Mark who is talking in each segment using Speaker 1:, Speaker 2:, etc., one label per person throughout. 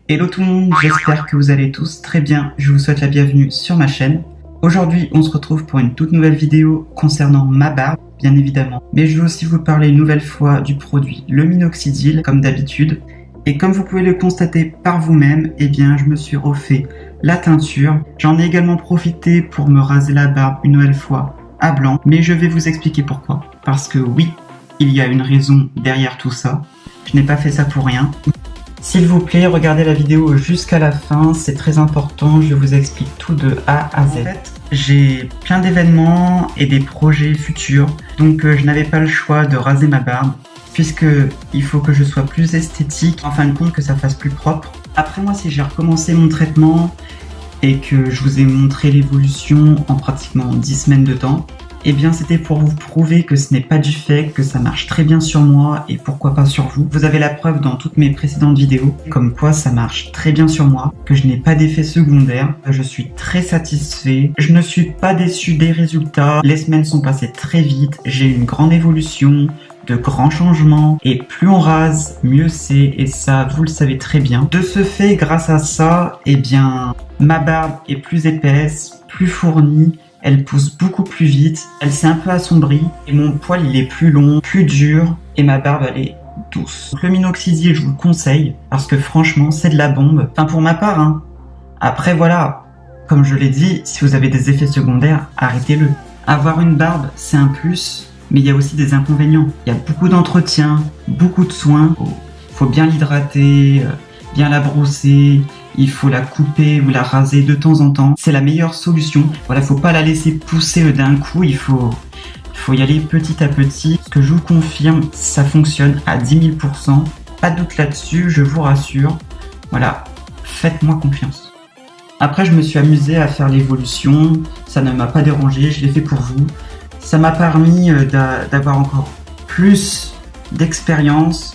Speaker 1: Hello tout le monde, j'espère que vous allez tous très bien. Je vous souhaite la bienvenue sur ma chaîne. Aujourd'hui, on se retrouve pour une toute nouvelle vidéo concernant ma barbe, bien évidemment. Mais je vais aussi vous parler une nouvelle fois du produit, le minoxidil, comme d'habitude. Et comme vous pouvez le constater par vous-même, eh bien, je me suis refait la teinture. J'en ai également profité pour me raser la barbe une nouvelle fois à blanc. Mais je vais vous expliquer pourquoi. Parce que oui, il y a une raison derrière tout ça. Je n'ai pas fait ça pour rien. S'il vous plaît, regardez la vidéo jusqu'à la fin, c'est très important, je vous explique tout de A à Z. En fait, j'ai plein d'événements et des projets futurs, donc je n'avais pas le choix de raser ma barbe, puisque il faut que je sois plus esthétique, en fin de compte que ça fasse plus propre. Après moi, si j'ai recommencé mon traitement et que je vous ai montré l'évolution en pratiquement 10 semaines de temps, eh bien c'était pour vous prouver que ce n'est pas du fake, que ça marche très bien sur moi et pourquoi pas sur vous. Vous avez la preuve dans toutes mes précédentes vidéos, comme quoi ça marche très bien sur moi, que je n'ai pas d'effet secondaire, je suis très satisfait, je ne suis pas déçu des résultats, les semaines sont passées très vite, j'ai une grande évolution, de grands changements, et plus on rase, mieux c'est, et ça vous le savez très bien. De ce fait, grâce à ça, eh bien ma barbe est plus épaisse, plus fournie, elle pousse beaucoup plus vite, elle s'est un peu assombrie, et mon poil il est plus long, plus dur, et ma barbe elle est douce. Donc, le minoxidil je vous le conseille, parce que franchement c'est de la bombe, enfin pour ma part hein. Après voilà, comme je l'ai dit, si vous avez des effets secondaires, arrêtez-le. Avoir une barbe c'est un plus, mais il y a aussi des inconvénients. Il y a beaucoup d'entretien, beaucoup de soins, faut bien l'hydrater, bien la brosser, il faut la couper ou la raser de temps en temps. C'est la meilleure solution. Voilà, faut pas la laisser pousser d'un coup, il faut y aller petit à petit. Ce que je vous confirme, ça fonctionne à 10 000%. Pas de doute là-dessus, je vous rassure. Voilà, faites-moi confiance. Après, je me suis amusé à faire l'évolution, ça ne m'a pas dérangé, je l'ai fait pour vous. Ça m'a permis d'avoir encore plus d'expérience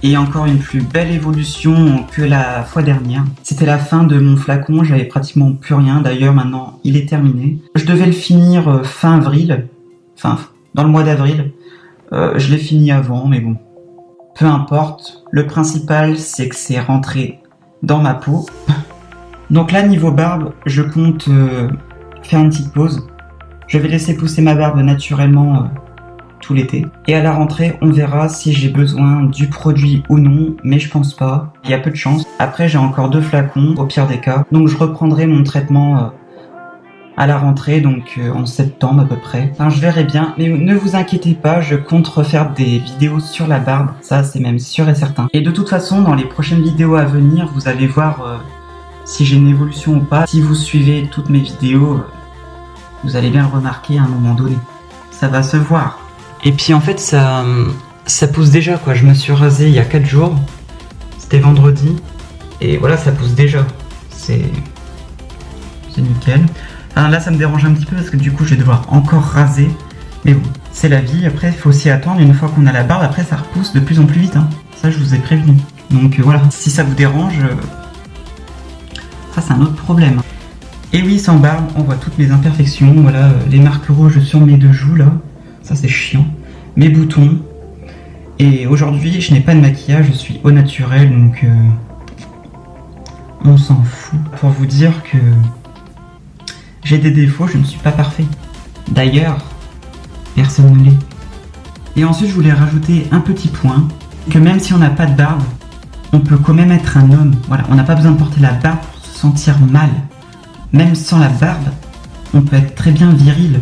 Speaker 1: et encore une plus belle évolution que la fois dernière. C'était la fin de mon flacon, j'avais pratiquement plus rien, d'ailleurs maintenant il est terminé. Je devais le finir fin avril, enfin dans le mois d'avril. Je l'ai fini avant, mais bon, peu importe. Le principal c'est que c'est rentré dans ma peau. Donc là niveau barbe, je compte faire une petite pause. Je vais laisser pousser ma barbe naturellement tout l'été. Et à la rentrée, on verra si j'ai besoin du produit ou non, mais je pense pas. Il y a peu de chance. Après, j'ai encore 2 flacons, au pire des cas. Donc je reprendrai mon traitement à la rentrée, donc en septembre à peu près. Enfin, je verrai bien, mais ne vous inquiétez pas, je compte refaire des vidéos sur la barbe. Ça, c'est même sûr et certain. Et de toute façon, dans les prochaines vidéos à venir, vous allez voir si j'ai une évolution ou pas. Si vous suivez toutes mes vidéos, vous allez bien le remarquer à un moment donné. Ça va se voir. Et puis en fait ça pousse déjà quoi. Je me suis rasé il y a 4 jours. C'était vendredi. Et voilà, ça pousse déjà. C'est nickel. Enfin, là ça me dérange un petit peu parce que du coup je vais devoir encore raser. Mais bon, c'est la vie. Après il faut aussi attendre. Une fois qu'on a la barbe, après ça repousse de plus en plus vite hein. Ça je vous ai prévenu. Donc voilà, si ça vous dérange, ça c'est un autre problème. Et oui, sans barbe, on voit toutes mes imperfections, voilà, les marques rouges sur mes 2 joues là, ça c'est chiant, mes boutons, et aujourd'hui je n'ai pas de maquillage, je suis au naturel, donc on s'en fout. Pour vous dire que j'ai des défauts, je ne suis pas parfait. D'ailleurs, personne ne l'est. Et ensuite je voulais rajouter un petit point, que même si on n'a pas de barbe, on peut quand même être un homme, voilà, on n'a pas besoin de porter la barbe pour se sentir mal. Même sans la barbe, on peut être très bien viril.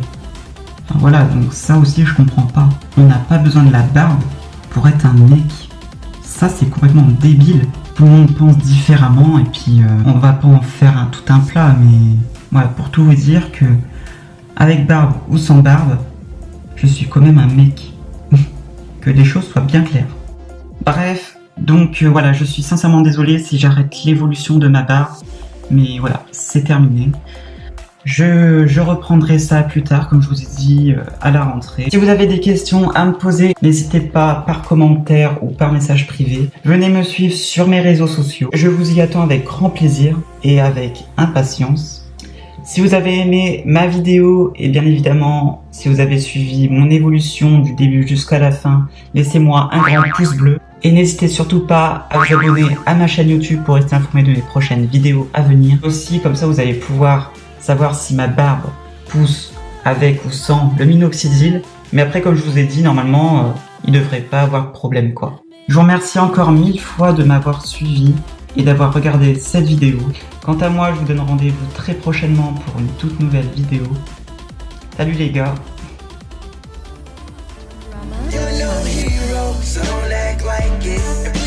Speaker 1: Enfin, voilà, donc ça aussi je comprends pas. On n'a pas besoin de la barbe pour être un mec. Ça c'est complètement débile. Tout le monde pense différemment et puis on va pas en faire tout un plat, mais voilà, pour tout vous dire que avec barbe ou sans barbe, je suis quand même un mec. Que les choses soient bien claires. Bref, donc voilà, je suis sincèrement désolé si j'arrête l'évolution de ma barbe. Mais voilà, c'est terminé. Je reprendrai ça plus tard, comme je vous ai dit, à la rentrée. Si vous avez des questions à me poser, n'hésitez pas par commentaire ou par message privé. Venez me suivre sur mes réseaux sociaux. Je vous y attends avec grand plaisir et avec impatience. Si vous avez aimé ma vidéo et bien évidemment, si vous avez suivi mon évolution du début jusqu'à la fin, laissez-moi un grand pouce bleu. Et n'hésitez surtout pas à vous abonner à ma chaîne YouTube pour rester informé de mes prochaines vidéos à venir. Aussi, comme ça, vous allez pouvoir savoir si ma barbe pousse avec ou sans le minoxidil. Mais après, comme je vous ai dit, normalement, il ne devrait pas avoir de problème, quoi. Je vous remercie encore 1000 fois de m'avoir suivi et d'avoir regardé cette vidéo. Quant à moi, je vous donne rendez-vous très prochainement pour une toute nouvelle vidéo. Salut les gars!
Speaker 2: You're no hero, so don't act like it.